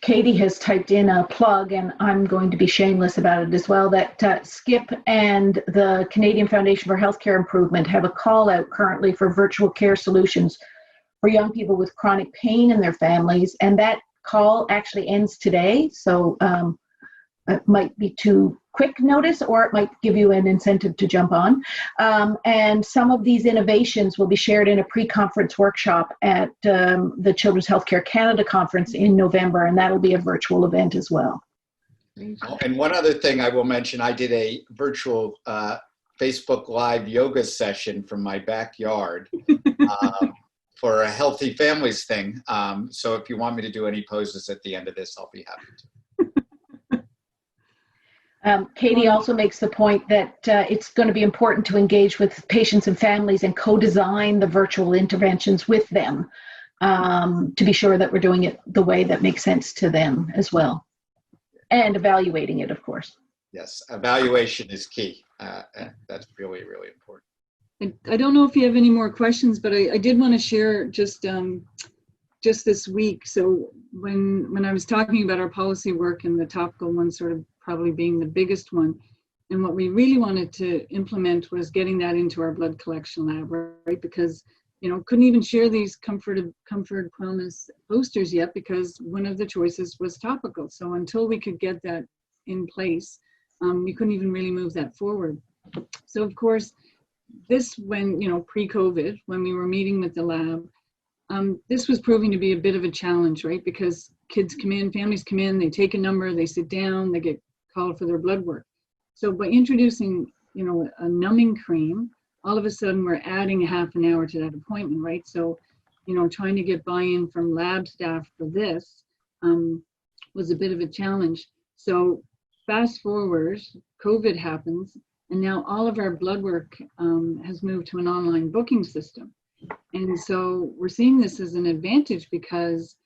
Katie has typed in a plug, and I'm going to be shameless about it as well, that SKIP and the Canadian Foundation for Healthcare Improvement have a call out currently for virtual care solutions for young people with chronic pain in their families. And that call actually ends today. So it might be too quick notice, or it might give you an incentive to jump on. And some of these innovations will be shared in a pre-conference workshop at the Children's Healthcare Canada conference in November, and that'll be a virtual event as well. And one other thing I will mention, I did a virtual Facebook Live yoga session from my backyard for a Healthy Families thing. So if you want me to do any poses at the end of this, I'll be happy to. Katie also makes the point that it's going to be important to engage with patients and families and co-design the virtual interventions with them to be sure that we're doing it the way that makes sense to them as well. And evaluating it, of course. Yes, evaluation is key. That's really, really important. I don't know if you have any more questions, but I did want to share just this week. So when I was talking about our policy work and the topical one sort of probably being the biggest one, and what we really wanted to implement was getting that into our blood collection lab, right? Because, couldn't even share these comfort promise posters yet because one of the choices was topical. So until we could get that in place, we couldn't even really move that forward. So of course, this when, pre-COVID, when we were meeting with the lab, this was proving to be a bit of a challenge, right? Because kids come in, families come in, they take a number, they sit down, they get called for their blood work. So by introducing, a numbing cream, all of a sudden we're adding a half an hour to that appointment, right? So, trying to get buy-in from lab staff for this was a bit of a challenge. So fast forward, COVID happens, and now all of our blood work has moved to an online booking system. And so we're seeing this as an advantage because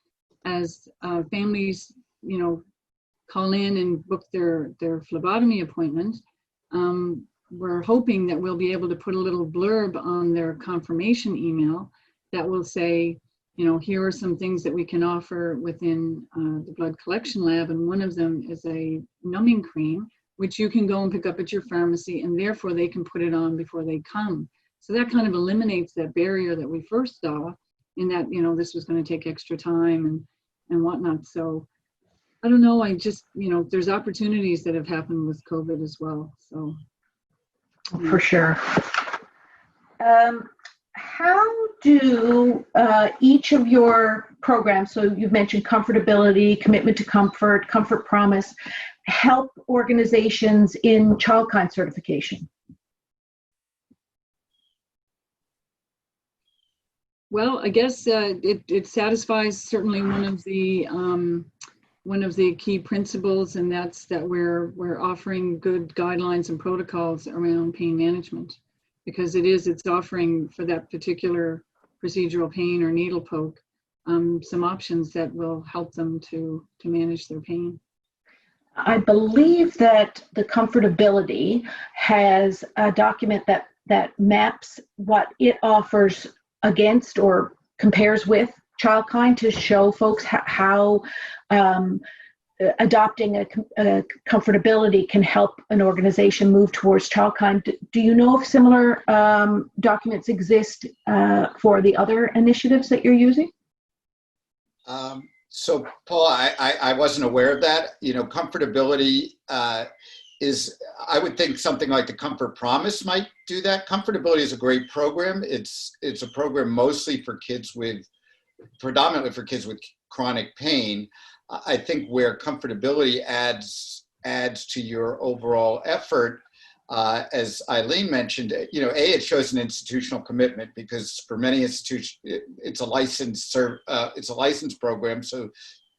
as families, call in and book their phlebotomy appointment, we're hoping that we'll be able to put a little blurb on their confirmation email that will say, here are some things that we can offer within the blood collection lab. And one of them is a numbing cream, which you can go and pick up at your pharmacy, and therefore they can put it on before they come. So that kind of eliminates that barrier that we first saw in that, this was going to take extra time and whatnot. So I don't know, I just, there's opportunities that have happened with COVID as well. So. For sure. How do each of your programs, so you've mentioned comfortability, commitment to comfort, comfort promise, help organizations in child-kind certification? Well, I guess it satisfies certainly one of the key principles, and that's that we're offering good guidelines and protocols around pain management, because it's offering for that particular procedural pain or needle poke some options that will help them to manage their pain. I believe that the comfortability has a document that maps what it offers against or compares with child-kind to show folks how adopting a comfortability can help an organization move towards child-kind. Do you know if similar documents exist for the other initiatives that you're using? So Paul, I wasn't aware of that. Comfortability is, I would think something like the Comfort Promise might do that. Comfortability is a great program. It's a program mostly for kids predominantly for kids with chronic pain. I think where comfortability adds to your overall effort, as Eileen mentioned, it shows an institutional commitment, because for many institutions, it's a licensed program. So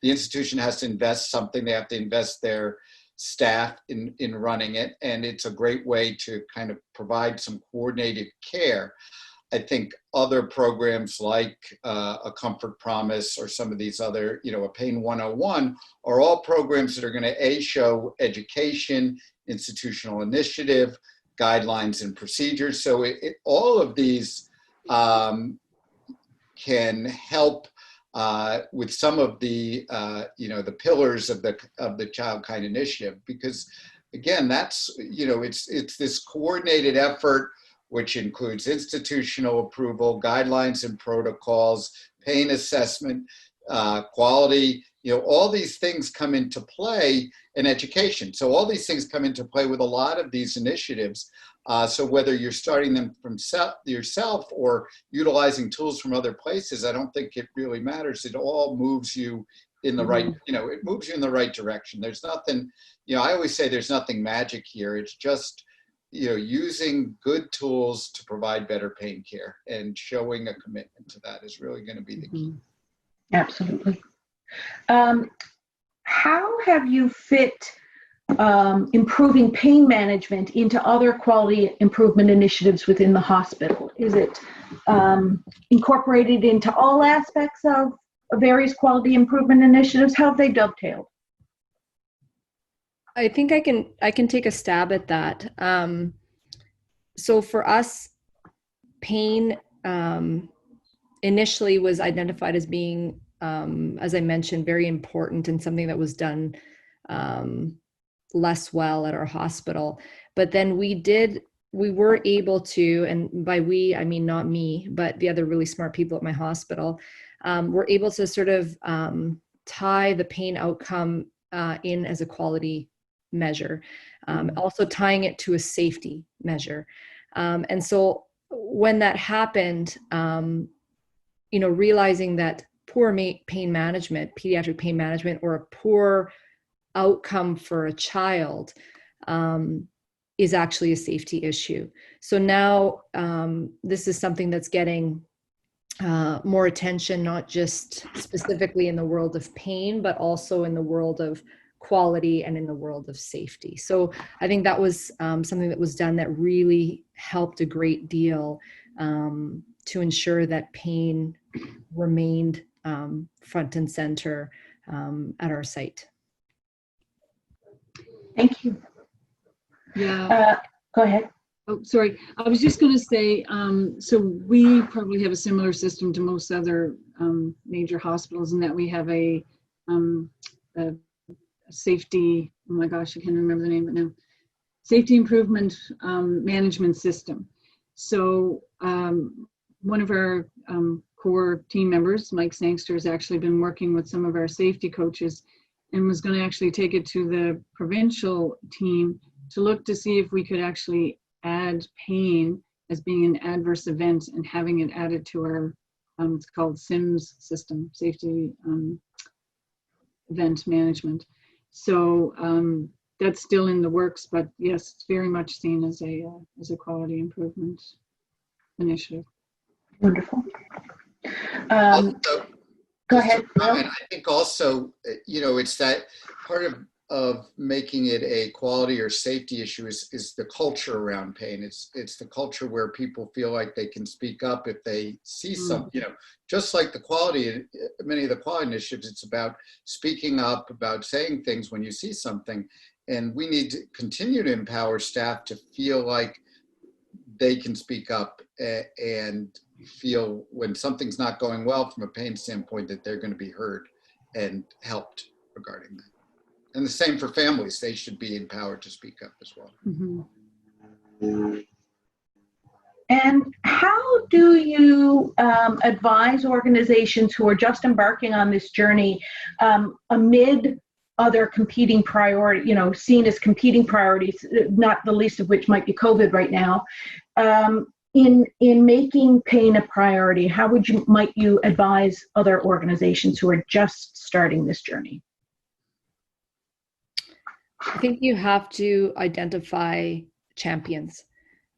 the institution has to invest something. They have to invest their staff in running it, and it's a great way to kind of provide some coordinated care. I think other programs like a Comfort Promise or some of these other, a Pain 101 are all programs that are going to show education, institutional initiative, guidelines and procedures. So all of these can help with some of the, the pillars of the Child Kind Initiative, because again, that's, it's this coordinated effort which includes institutional approval, guidelines and protocols, pain assessment, quality, all these things come into play in education. So all these things come into play with a lot of these initiatives. So whether you're starting them from yourself or utilizing tools from other places, I don't think it really matters. It all moves you in the right, it moves you in the right direction. There's nothing, I always say there's nothing magic here. It's just, using good tools to provide better pain care, and showing a commitment to that is really going to be the key. Absolutely. How have you fit improving pain management into other quality improvement initiatives within the hospital? Is it incorporated into all aspects of various quality improvement initiatives? How have they dovetailed? I think I can take a stab at that. So for us, pain initially was identified as being, as I mentioned, very important and something that was done less well at our hospital. But then we were able to, and by we, I mean not me, but the other really smart people at my hospital, were able to sort of tie the pain outcome in as a quality measure, also tying it to a safety measure. And so when that happened, realizing that poor pain management, pediatric pain management, or a poor outcome for a child is actually a safety issue. So now this is something that's getting more attention, not just specifically in the world of pain, but also in the world of quality and in the world of safety. So I think that was something that was done that really helped a great deal to ensure that pain remained front and center at our site. Thank you. Yeah. Go ahead. Oh, sorry. I was just going to say, so we probably have a similar system to most other major hospitals in that we have a safety, oh my gosh, I can't remember the name of it now, safety improvement management system. So one of our core team members, Mike Sangster, has actually been working with some of our safety coaches and was going to actually take it to the provincial team to look to see if we could actually add pain as being an adverse event and having it added to our, it's called SIMS system, safety event management. So that's still in the works, but yes, it's very much seen as a quality improvement initiative. Wonderful. Also, Go ahead. I think also, it's that part of making it a quality or safety issue is the culture around pain. It's the culture where people feel like they can speak up if they see something, just like many of the quality initiatives, it's about speaking up, about saying things when you see something. And we need to continue to empower staff to feel like they can speak up and feel when something's not going well from a pain standpoint that they're going to be heard and helped regarding that. And the same for families. They should be empowered to speak up as well. Mm-hmm. And how do you advise organizations who are just embarking on this journey amid other competing priorities, seen as competing priorities, not the least of which might be COVID right now, in making pain a priority? How might you advise other organizations who are just starting this journey? I think you have to identify champions.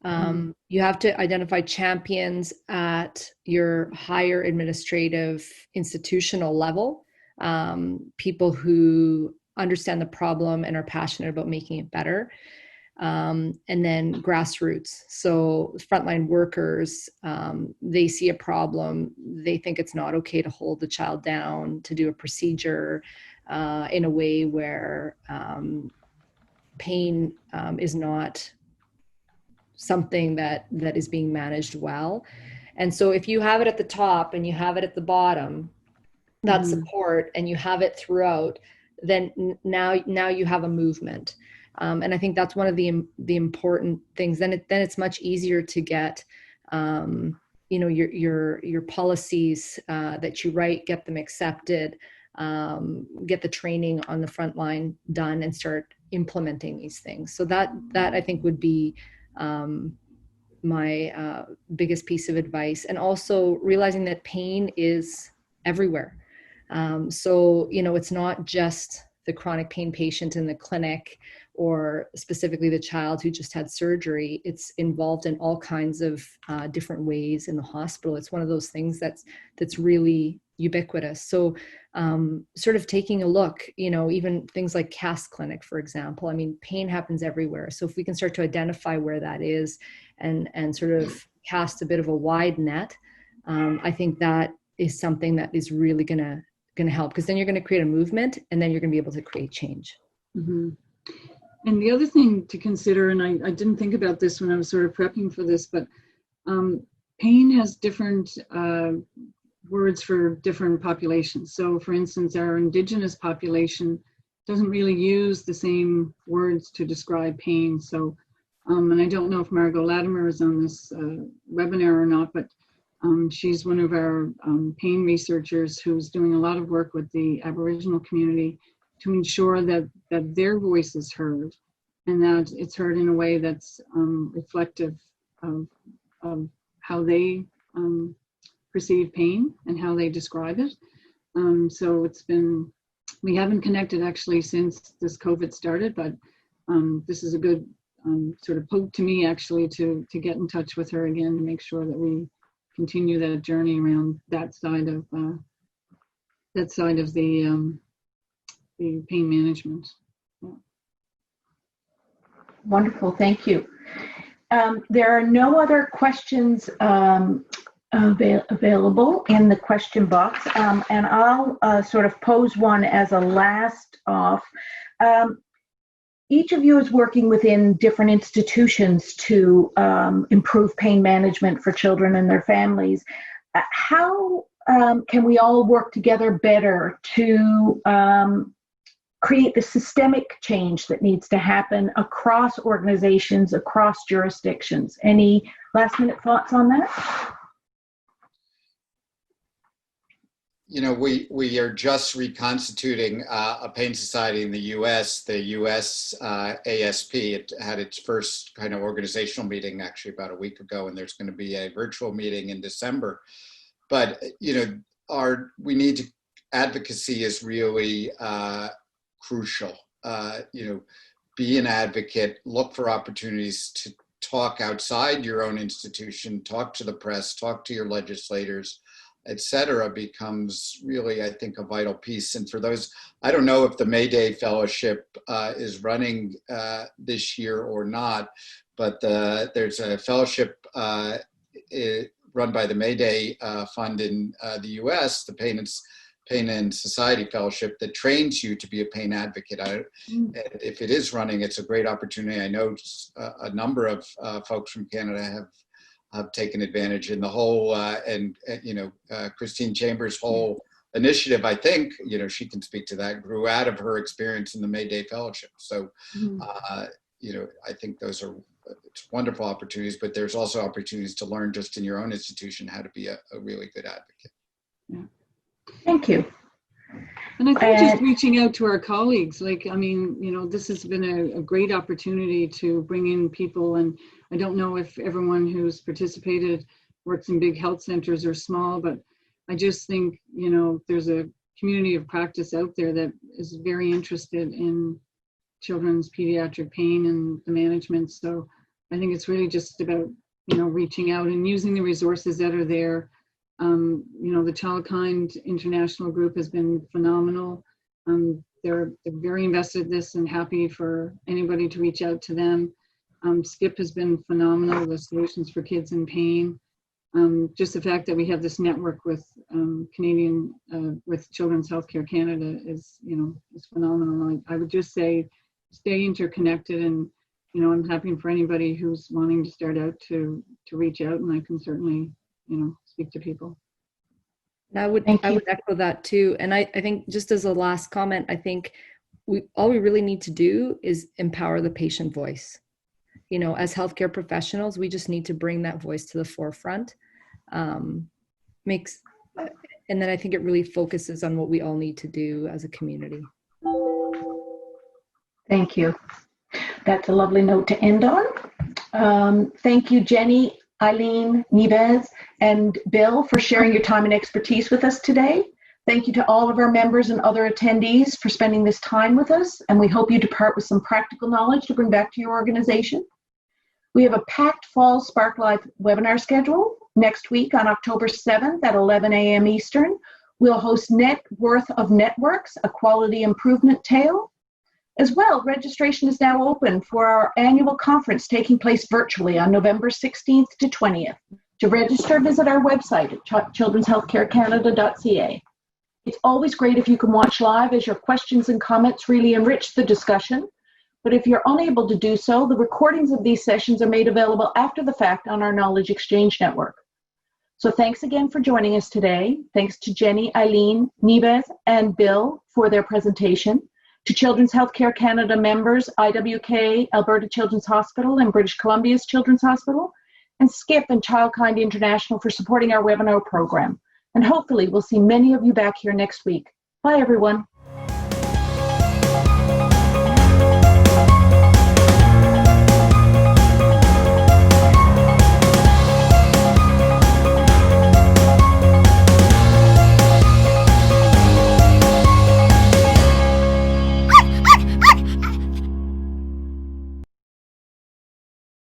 You have to identify champions at your higher administrative institutional level, people who understand the problem and are passionate about making it better. And then grassroots. So frontline workers, they see a problem, they think it's not okay to hold the child down, to do a procedure in a way where pain is not something that is being managed well. And so if you have it at the top and you have it at the bottom, that support, and you have it throughout, then now you have a movement. And I think that's one of the important things. Then it's much easier to get, your policies that you write, get them accepted, get the training on the front line done, and start implementing these things. So that I think would be my biggest piece of advice. And also realizing that pain is everywhere. So, it's not just the chronic pain patient in the clinic, or specifically the child who just had surgery. It's involved in all kinds of different ways in the hospital. It's one of those things that's really ubiquitous. So sort of taking a look, even things like CAS clinic, for example, I mean, pain happens everywhere. So if we can start to identify where that is and sort of cast a bit of a wide net, I think that is something that is really going to help, because then you're going to create a movement, and then you're going to be able to create change. Mm-hmm. And the other thing to consider, and I didn't think about this when I was sort of prepping for this, but pain has different words for different populations. So for instance, our Indigenous population doesn't really use the same words to describe pain. So, and I don't know if Margot Latimer is on this webinar or not, but she's one of our pain researchers who's doing a lot of work with the Aboriginal community to ensure that their voice is heard, and that it's heard in a way that's reflective of how they perceive pain and how they describe it. So we haven't connected actually since this COVID started, but this is a good sort of poke to me actually to get in touch with her again to make sure that we continue that journey around that side of the pain management. Yeah. Wonderful, thank you. There are no other questions available in the question box, and I'll sort of pose one as a last off. Each of you is working within different institutions to improve pain management for children and their families. How can we all work together better to create the systemic change that needs to happen across organizations, across jurisdictions? Any last minute thoughts on that? We are just reconstituting a pain society in the U.S. The U.S. ASP, it had its first kind of organizational meeting actually about a week ago, and there's going to be a virtual meeting in December. But, advocacy is really crucial. Be an advocate, look for opportunities to talk outside your own institution, talk to the press, talk to your legislators, etc., becomes really, I think, a vital piece. And for those, I don't know if the May Day Fellowship is running this year or not, but there's a fellowship run by the May Day Fund in the US, the Pain and Society Fellowship, that trains you to be a pain advocate. If it is running, it's a great opportunity. I know a number of folks from Canada have taken advantage, in the whole, Christine Chambers' whole initiative, I think, she can speak to that, grew out of her experience in the May Day Fellowship. So, I think those are wonderful opportunities, but there's also opportunities to learn just in your own institution how to be a really good advocate. Yeah. Thank you. And I think just reaching out to our colleagues, this has been a great opportunity to bring in people, and I don't know if everyone who's participated works in big health centers or small, but I just think, there's a community of practice out there that is very interested in children's pediatric pain and the management. So I think it's really just about, reaching out and using the resources that are there. The Childkind International Group has been phenomenal. they're very invested in this and happy for anybody to reach out to them. Skip has been phenomenal with Solutions for Kids in Pain. Just the fact that we have this network with with Children's Healthcare Canada is phenomenal. I would just say stay interconnected, and I'm happy for anybody who's wanting to start out to reach out, and I can certainly speak to people. And I would echo that too. And I think just as a last comment, I think all we really need to do is empower the patient voice. As healthcare professionals, we just need to bring that voice to the forefront. And then I think it really focuses on what we all need to do as a community. Thank you. That's a lovely note to end on. Thank you, Jenny, Eileen, Nieves, and Bill for sharing your time and expertise with us today. Thank you to all of our members and other attendees for spending this time with us, and we hope you depart with some practical knowledge to bring back to your organization. We have a packed fall Spark Live webinar schedule. Next week on October 7th at 11 a.m. Eastern, we'll host Net Worth of Networks, a quality improvement tale. As well, registration is now open for our annual conference taking place virtually on November 16th to 20th. To register, visit our website at childrenshealthcarecanada.ca. It's always great if you can watch live, as your questions and comments really enrich the discussion. But if you're unable to do so, the recordings of these sessions are made available after the fact on our Knowledge Exchange Network. So thanks again for joining us today. Thanks to Jenny, Eileen, Nieves, and Bill for their presentation. To Children's Healthcare Canada members, IWK, Alberta Children's Hospital, and British Columbia's Children's Hospital, and Skip and Childkind International for supporting our webinar program. And hopefully we'll see many of you back here next week. Bye, everyone.